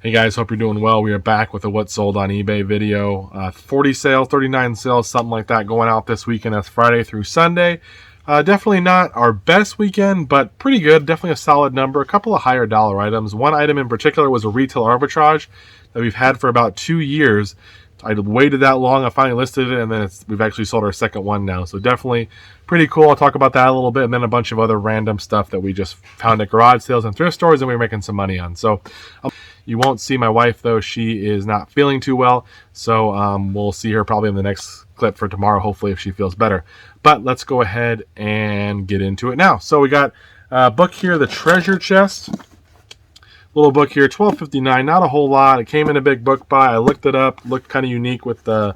Hey guys, hope you're doing well. We are back with a what sold on eBay video. 40 sales, 39 sales, something like that going out this weekend. That's Friday through Sunday. Definitely not our best weekend, but pretty good. Definitely a solid number. A couple of higher dollar items. One item in particular was a retail arbitrage that we've had for about 2 years. I waited that long. I finally listed it, and then we've actually sold our second one now. So definitely pretty cool. I'll talk about that a little bit, and then a bunch of other random stuff that we just found at garage sales and thrift stores, and we were making some money on. So you won't see my wife, though. She is not feeling too well. So we'll see her probably in the next clip for tomorrow, hopefully, if she feels better. But let's go ahead and get into it now. So we got a book here, The Treasure Chest. Little book here, $12.59. Not a whole lot. It came in a big book buy. I looked it up. Looked kind of unique with the,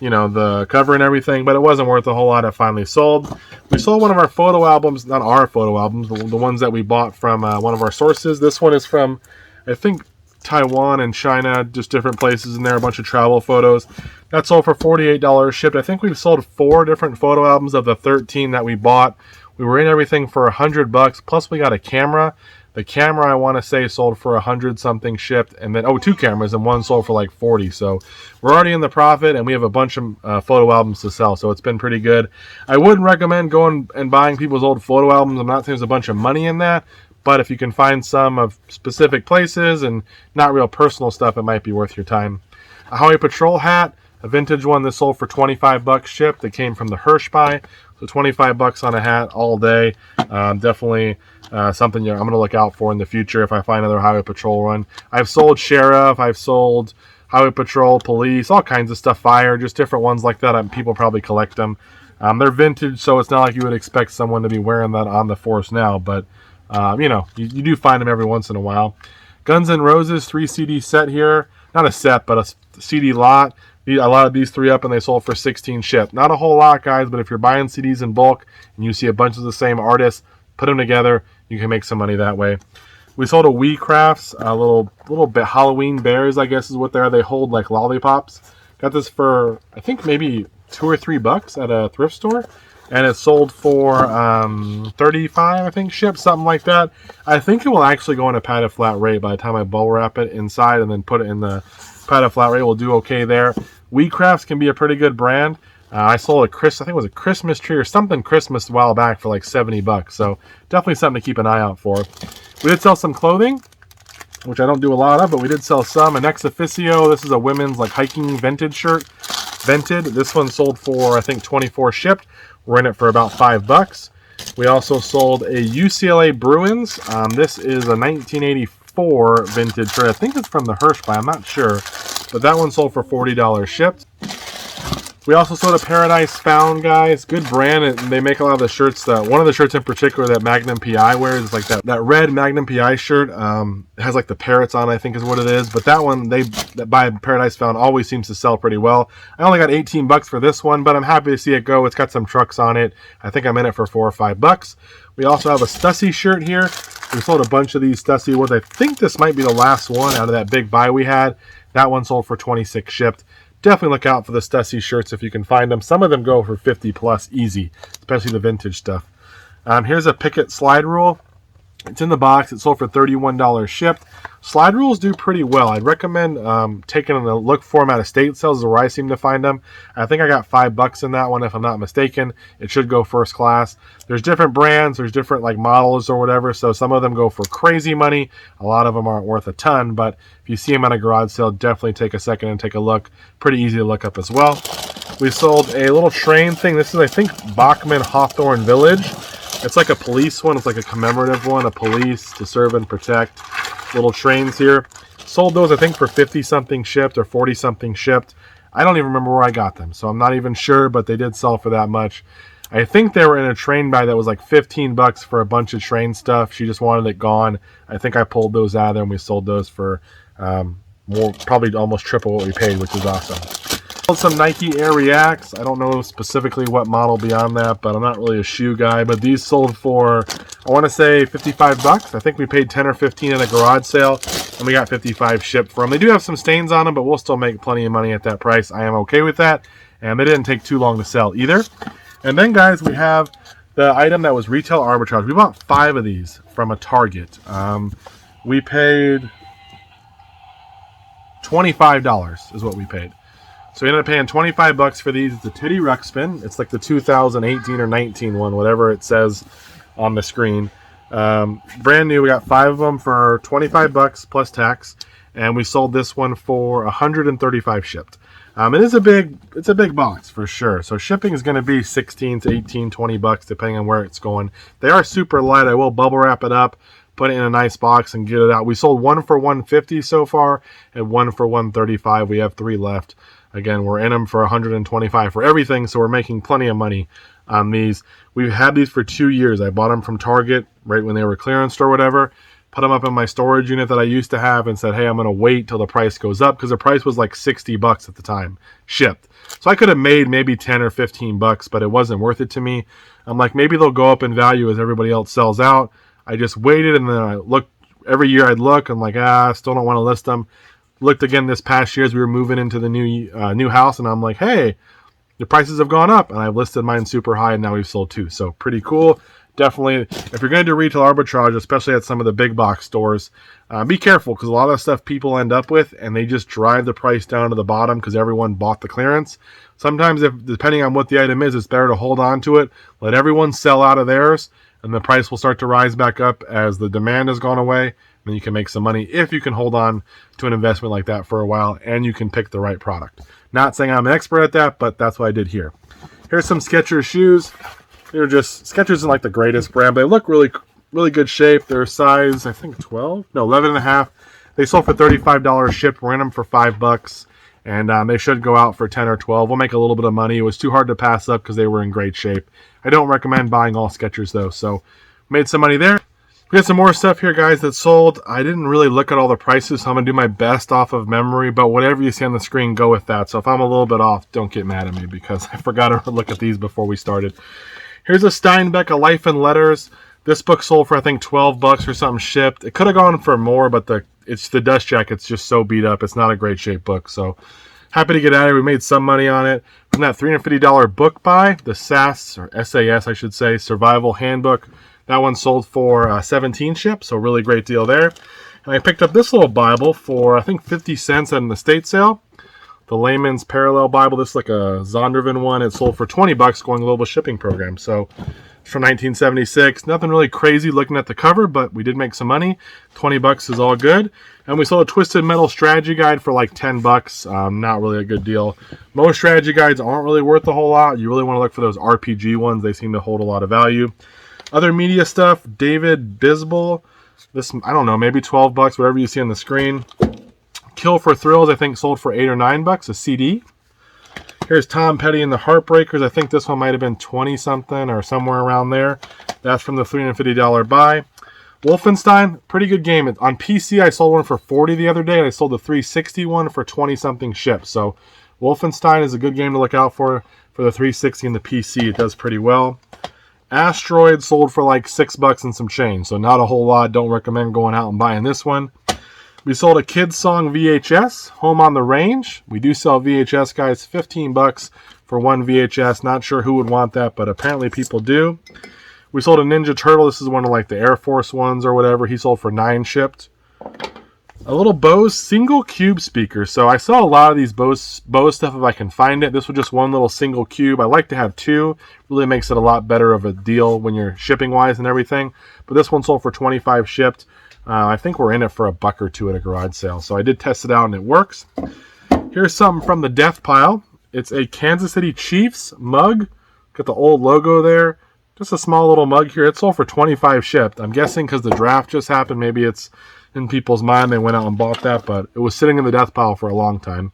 the cover and everything, but it wasn't worth a whole lot. I finally sold. We sold one of our photo albums, not our photo albums, the ones that we bought from one of our sources. This one is from, I think, Taiwan and China, just different places in there, a bunch of travel photos. That sold for $48 shipped. I think we've sold 4 different photo albums of the 13 that we bought. We were in everything for $100, plus we got a camera. The camera, I want to say, sold for 100 something shipped, and then 2 cameras, and one sold for like 40. So we're already in the profit, and we have a bunch of photo albums to sell. So it's been pretty good. I wouldn't recommend going and buying people's old photo albums. I'm not saying there's a bunch of money in that, but if you can find some of specific places and not real personal stuff, it might be worth your time. A Highway Patrol hat, a vintage one that sold for $25 shipped. It came from the Hirsch buy. So $25 on a hat all day. Definitely something I'm going to look out for in the future if I find another Highway Patrol run. I've sold Sheriff. I've sold Highway Patrol, Police, all kinds of stuff. Fire, just different ones like that. People probably collect them. They're vintage, so it's not like you would expect someone to be wearing that on the force now. But, you do find them every once in a while. Guns N' Roses 3 CD set here. Not a set, but a CD lot. I lot of these 3 up, and they sold for 16 shipped. Not a whole lot, guys, but if you're buying CDs in bulk and you see a bunch of the same artists, put them together, you can make some money that way. We sold a Wee Crafts, a little bit Halloween bears, I guess is what they are. They hold like lollipops. Got this for, I think, maybe $2 or $3 at a thrift store, and it sold for $35, I think, shipped, something like that. I think it will actually go in a padded flat rate by the time I bubble wrap it inside and then put it in the padded flat rate. We'll do okay there. Wee Crafts can be a pretty good brand. I sold I think it was a Christmas tree or something Christmas a while back for like $70. So definitely something to keep an eye out for. We did sell some clothing, which I don't do a lot of, but we did sell some. An Ex Officio. This is a women's like hiking vintage shirt. Vented. This one sold for, I think, 24 shipped. We're in it for about $5. We also sold a UCLA Bruins. This is a 1984 vintage shirt. I think it's from the Hirsch buy. I'm not sure. But that one sold for $40 shipped. We also sold a Paradise Found, guys. Good brand, and they make a lot of the shirts. One of the shirts in particular that Magnum PI wears is like that red Magnum PI shirt. It has like the parrots on, I think is what it is. But that one, that by Paradise Found always seems to sell pretty well. I only got $18 for this one, but I'm happy to see it go. It's got some trucks on it. I think I'm in it for $4 or $5. We also have a Stussy shirt here. We sold a bunch of these Stussy ones. I think this might be the last one out of that big buy we had. That one sold for 26 shipped. Definitely look out for the Stussy shirts if you can find them. Some of them go for 50 plus easy, especially the vintage stuff. Here's a Pickett slide rule. It's in the box. It sold for $31 shipped. Slide rules do pretty well. I'd recommend taking a look for them at estate sales is where I seem to find them. I think I got $5 in that one if I'm not mistaken. It should go first class. There's different brands. There's different like models or whatever. So some of them go for crazy money. A lot of them aren't worth a ton. But if you see them at a garage sale, definitely take a second and take a look. Pretty easy to look up as well. We sold a little train thing. This is, I think, Bachman Hawthorne Village. It's like a police one. It's like a commemorative one. A police to serve and protect. Little trains here. Sold those, I think, for 50 something shipped or 40 something shipped. I don't even remember where I got them, so I'm not even sure, but they did sell for that much. I think they were in a train buy that was like $15 for a bunch of train stuff. She just wanted it gone. I think I pulled those out of there and we sold those for more, probably almost triple what we paid, which is awesome. Sold some Nike Air Reacts. I don't know specifically what model beyond that, but I'm not really a shoe guy. But these sold for, I want to say $55. I think we paid 10 or 15 at a garage sale, and we got 55 shipped for them. They do have some stains on them, but we'll still make plenty of money at that price. I am okay with that, and they didn't take too long to sell either. And then, guys, we have the item that was retail arbitrage. We bought 5 of these from a Target. We paid $25 is what we paid. So we ended up paying 25 bucks for these. It's a Titty Ruxpin. It's like the 2018 or 19 one, whatever it says on the screen. Brand new. We got 5 of them for 25 bucks plus tax, and we sold this one for 135 shipped. It's a big box for sure. So shipping is going to be 16 to 18, 20 bucks depending on where it's going. They are super light. I will bubble wrap it up, put it in a nice box, and get it out. We sold 1 for 150 so far and 1 for 135. We have 3 left. Again, we're in them for 125 for everything, so we're making plenty of money on these. We've had these for 2 years. I bought them from Target right when they were clearance or whatever. Put them up in my storage unit that I used to have and said, hey, I'm going to wait till the price goes up, because the price was like 60 bucks at the time, shipped. So I could have made maybe 10 or 15 bucks, but it wasn't worth it to me. I'm like, maybe they'll go up in value as everybody else sells out. I just waited, and then I looked. Every year I'd look. I'm like, I still don't want to list them. Looked again this past year as we were moving into the new house, and I'm like, hey, the prices have gone up, and I've listed mine super high, and now we've sold 2. So pretty cool. Definitely, if you're going to do retail arbitrage, especially at some of the big box stores, be careful, because a lot of stuff people end up with, and they just drive the price down to the bottom because everyone bought the clearance. Sometimes, depending on what the item is, it's better to hold on to it, let everyone sell out of theirs, and the price will start to rise back up as the demand has gone away. Then you can make some money if you can hold on to an investment like that for a while, and you can pick the right product. Not saying I'm an expert at that, but that's what I did here. Here's some Skechers shoes. They're just, Skechers isn't like the greatest brand, but they look really, really good shape. They're size, I think 12? No, 11 and a half. They sold for $35 shipped. We're in them for $5, and they should go out for 10 or 12. We'll make a little bit of money. It was too hard to pass up because they were in great shape. I don't recommend buying all Skechers though, so made some money there. We got some more stuff here, guys, that sold. I didn't really look at all the prices, so I'm going to do my best off of memory, but whatever you see on the screen, go with that. So if I'm a little bit off, don't get mad at me, because I forgot to look at these before we started. Here's a Steinbeck, A Life in Letters. This book sold for, I think, 12 bucks or something shipped. It could have gone for more, but the dust jacket's just so beat up. It's not a great shape book, so happy to get at it. We made some money on it. From that $350 book buy, the SAS, or SAS, I should say, Survival Handbook. That one sold for 17 ships, so really great deal there. And I picked up this little Bible for, I think, 50 cents at an estate sale. The Layman's Parallel Bible. This is like a Zondervan one. It sold for 20 bucks going global shipping program. So it's from 1976. Nothing really crazy looking at the cover, but we did make some money. 20 bucks is all good. And we sold a Twisted Metal strategy guide for like 10 bucks. Not really a good deal. Most strategy guides aren't really worth a whole lot. You really want to look for those RPG ones. They seem to hold a lot of value. Other media stuff, David Bisbal. This, I don't know, maybe 12 bucks, whatever you see on the screen. Kill for Thrills, I think, sold for 8 or 9 bucks, a CD. Here's Tom Petty and the Heartbreakers. I think this one might have been 20-something or somewhere around there. That's from the $350 buy. Wolfenstein, pretty good game. On PC, I sold one for 40 the other day, and I sold the 360 one for 20-something shipped. So Wolfenstein is a good game to look out for the 360 and the PC. It does pretty well. Asteroid sold for like 6 bucks and some change, so not a whole lot. Don't recommend going out and buying this one. We sold a Kids Song VHS, Home on the Range. We do sell VHS, guys, 15 bucks for one VHS. Not sure who would want that, but apparently people do. We sold a Ninja Turtle. This is one of like the Air Force ones or whatever. He sold for 9 shipped. A little Bose single cube speaker. So I saw a lot of these Bose stuff if I can find it. This was just one little single cube. I like to have 2. Really makes it a lot better of a deal when you're shipping wise and everything. But this one sold for 25 shipped. I think we're in it for $1 or $2 at a garage sale. So I did test it out and it works. Here's something from the death pile. It's a Kansas City Chiefs mug. Got the old logo there. Just a small little mug here. It sold for 25 shipped. I'm guessing because the draft just happened. Maybe it's in people's mind. They went out and bought that, but it was sitting in the death pile for a long time.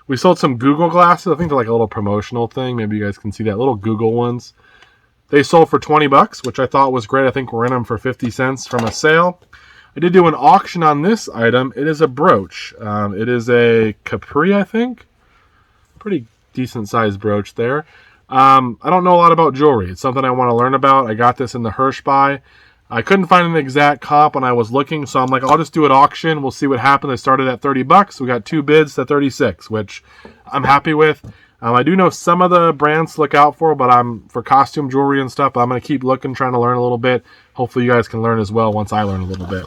We sold some Google glasses. I think they're like a little promotional thing. Maybe you guys can see that. Little Google ones. They sold for 20 bucks, which I thought was great. I think we're in them for 50 cents from a sale. I did do an auction on this item. It is a brooch. It is a Capri, I think. Pretty decent sized brooch there. I don't know a lot about jewelry. It's something I want to learn about. I got this in the Hirsch buy. I couldn't find an exact comp when I was looking, so I'm like, I'll just do an auction. We'll see what happens. I started at 30 bucks. We got 2 bids to 36, which I'm happy with. I do know some of the brands to look out for, but for costume jewelry and stuff, I'm going to keep looking, trying to learn a little bit. Hopefully you guys can learn as well once I learn a little bit.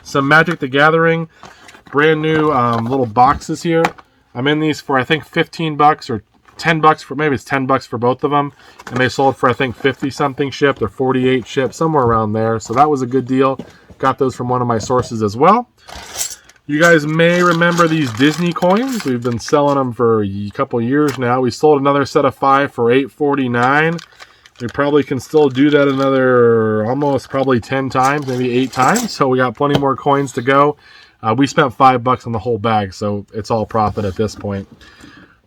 Some Magic the Gathering. brand new little boxes here. I'm in these for I think 15 bucks or 10 bucks for, maybe it's 10 bucks for both of them, and they sold for I think 50 something shipped or 48 shipped, somewhere around there. So that was a good deal. Got those from one of my sources as well. You guys may remember these Disney coins. We've been selling them for a couple years now. We sold another set of 5 for $8.49. We probably can still do that another almost probably 10 times, maybe 8 times. So we got plenty more coins to go. We spent $5 on the whole bag, so it's all profit at this point.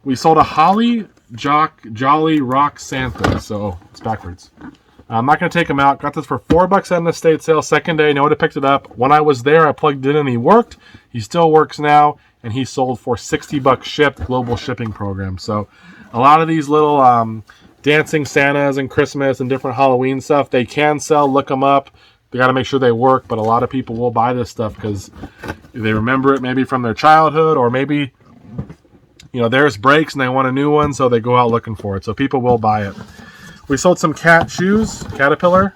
We sold a Holly Jolly Rock Santa, so it's backwards. I'm not going to take them out. Got this for $4 on the estate sale. Second day, no one had picked it up. When I was there, I plugged it in and he worked. He still works now, and he sold for $60 shipped, global shipping program. So a lot of these little dancing Santas and Christmas and different Halloween stuff, they can sell. Look them up. They got to make sure they work, but a lot of people will buy this stuff because they remember it maybe from their childhood, or maybe theirs breaks and they want a new one, so they go out looking for it. So people will buy it. We sold some cat shoes, Caterpillar.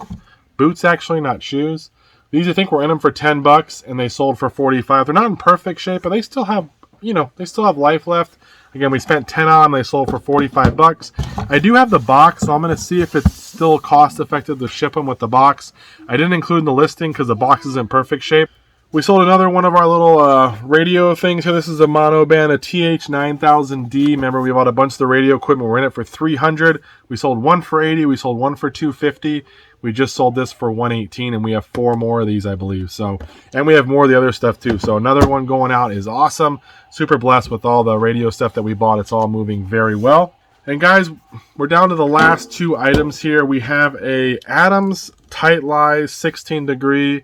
Boots, actually, not shoes. These, I think, were in them for 10 bucks, and they sold for 45. They're not in perfect shape, but they still have, they still have life left. Again, we spent 10 on them. They sold for 45 bucks. I do have the box, so I'm going to see if it's still cost-effective to ship them with the box. I didn't include in the listing because the box is in perfect shape. We sold another one of our little radio things here. This is a mono band, a TH9000D. Remember, we bought a bunch of the radio equipment. We're in it for $300. We sold one for $80. We sold one for $250. We just sold this for $118, and we have 4 more of these, I believe. So, and we have more of the other stuff too. So another one going out is awesome. Super blessed with all the radio stuff that we bought. It's all moving very well. And guys, we're down to the last 2 items here. We have a Adams Tight Lies 16 degree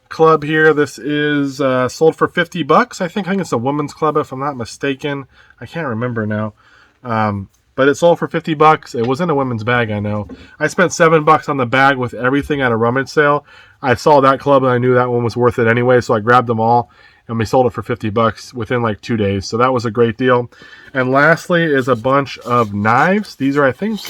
club here. This is sold for 50 bucks. I think it's a women's club, if I'm not mistaken. I can't remember now. But it sold for 50 bucks. It was in a women's bag, I know. I spent $7 on the bag with everything at a rummage sale. I saw that club and I knew that one was worth it anyway, so I grabbed them all and we sold it for 50 bucks within like 2 days. So that was a great deal. And lastly is a bunch of knives. These are, I think,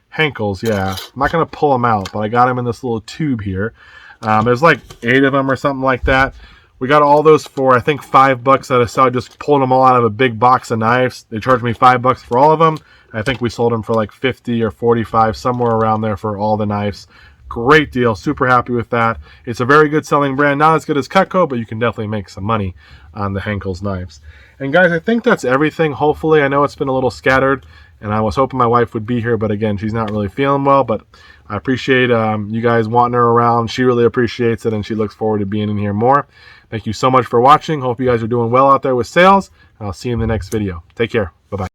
HENCKELS. Yeah, I'm not going to pull them out, but I got them in this little tube here. There's like 8 of them or something like that. We got all those for, I think, $5 at a sale. Just pulled them all out of a big box of knives. They charged me $5 for all of them. I think we sold them for like 50 or 45, somewhere around there for all the knives. Great deal. Super happy with that. It's a very good selling brand. Not as good as Cutco, but you can definitely make some money on the HENCKELS knives. And guys, I think that's everything. Hopefully, I know it's been a little scattered, and I was hoping my wife would be here, but again, she's not really feeling well. But I appreciate you guys wanting her around. She really appreciates it, and she looks forward to being in here more. Thank you so much for watching. Hope you guys are doing well out there with sales, and I'll see you in the next video. Take care. Bye-bye.